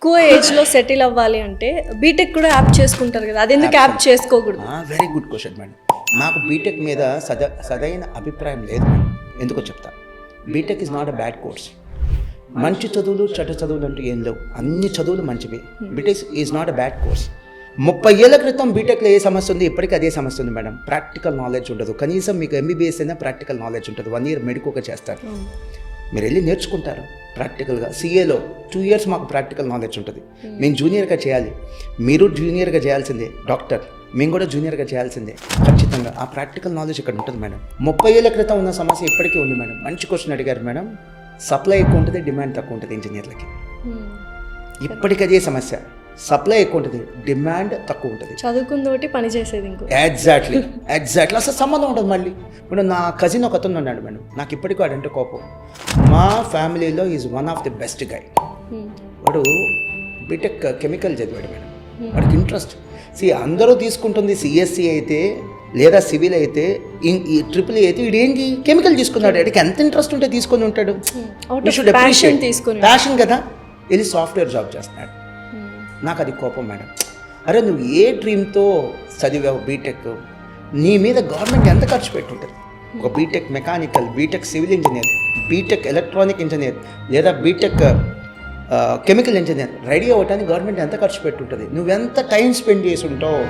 తక్కువ ఏజ్లో సెటిల్ అవ్వాలి అంటే బీటెక్ కూడా యాప్ చేసుకుంటారు కదా, అది ఎందుకు యాప్ చేసుకోకూడదు? Very good question madam. నాకు బీటెక్ మీద సరైన అభిప్రాయం లేదు మేడం. ఎందుకో చెప్తా. BTech is not a bad course. మంచి చదువులు చెడ్డ చదువులు అంటూ ఏం లేవు, అన్ని చదువులు మంచివి. BTech is not a bad course. 30 ఏళ్ల క్రితం బీటెక్లో ఏ సమస్య ఉంది, ఇప్పటికీ అదే సమస్య ఉంది మేడం. ప్రాక్టికల్ నాలెడ్జ్ ఉండదు. కనీసం మీకు ఎంబీబీఎస్ అయినా ప్రాక్టికల్ నాలెడ్జ్ ఉంటుంది. 1 year మెడికోగా చేస్తారు, మీరు వెళ్ళి నేర్చుకుంటారు ప్రాక్టికల్గా. సిఏలో 2 years మాకు ప్రాక్టికల్ నాలెడ్జ్ ఉంటుంది. మేము జూనియర్గా చేయాలి, మీరు జూనియర్గా చేయాల్సిందే. డాక్టర్ మేము కూడా జూనియర్గా చేయాల్సిందే. ఖచ్చితంగా ఆ ప్రాక్టికల్ నాలెడ్జ్ ఇక్కడ ఉంటుంది మేడం. 30 ఏళ్ల క్రితం ఉన్న సమస్య ఇప్పటికీ ఉంది మేడం. మంచి క్వశ్చన్ అడిగారు మేడం. సప్లై ఎక్కువ ఉంటుంది, డిమాండ్ తక్కువ ఉంటుంది ఇంజనీర్లకి. ఇప్పటికీ అదే సమస్య. సప్లై ఎక్కువ ఉంటుంది, డిమాండ్ తక్కువ ఉంటుంది. చదువుకుందోటి పని చేసేది ఇంకో. ఎగ్జాక్ట్లీ అసలు సంబంధం ఉంటుంది. మళ్ళీ ఇప్పుడు నా కజిన్ ఒక అతను ఉన్నాడు మేడం, నాకు ఇప్పటికీ వాడంటే కోపం. మా ఫ్యామిలీలో is one of the best guy. వాడు బీటెక్ కెమికల్ చదివాడు మేడం. వాడికి ఇంట్రెస్ట్. అందరూ తీసుకుంటుంది సిఎస్సి అయితే లేదా సివిల్ అయితే, ఈ ట్రిపుల్ అయితే వీడేంటి కెమికల్ తీసుకున్నాడు. వాడికి ఎంత ఇంట్రెస్ట్ ఉంటే తీసుకొని ఉంటాడు. ప్యాషన్ కదా. వెళ్ళి సాఫ్ట్వేర్ జాబ్ చేస్తున్నాడు. నాకు అది కోపం మేడం. అరే నువ్వు ఏ డ్రీమ్తో చదివావు బీటెక్, నీ మీద గవర్నమెంట్ ఎంత ఖర్చు పెట్టుంటుంది? ఒక BTech mechanical, BTech civil engineer, BTech electronic engineer లేదా బీటెక్ కెమికల్ ఇంజనీర్ రెడీ అవ్వటానికి గవర్నమెంట్ ఎంత ఖర్చు పెట్టుంటుంది? నువ్వెంత టైం స్పెండ్ చేసి ఉంటావు?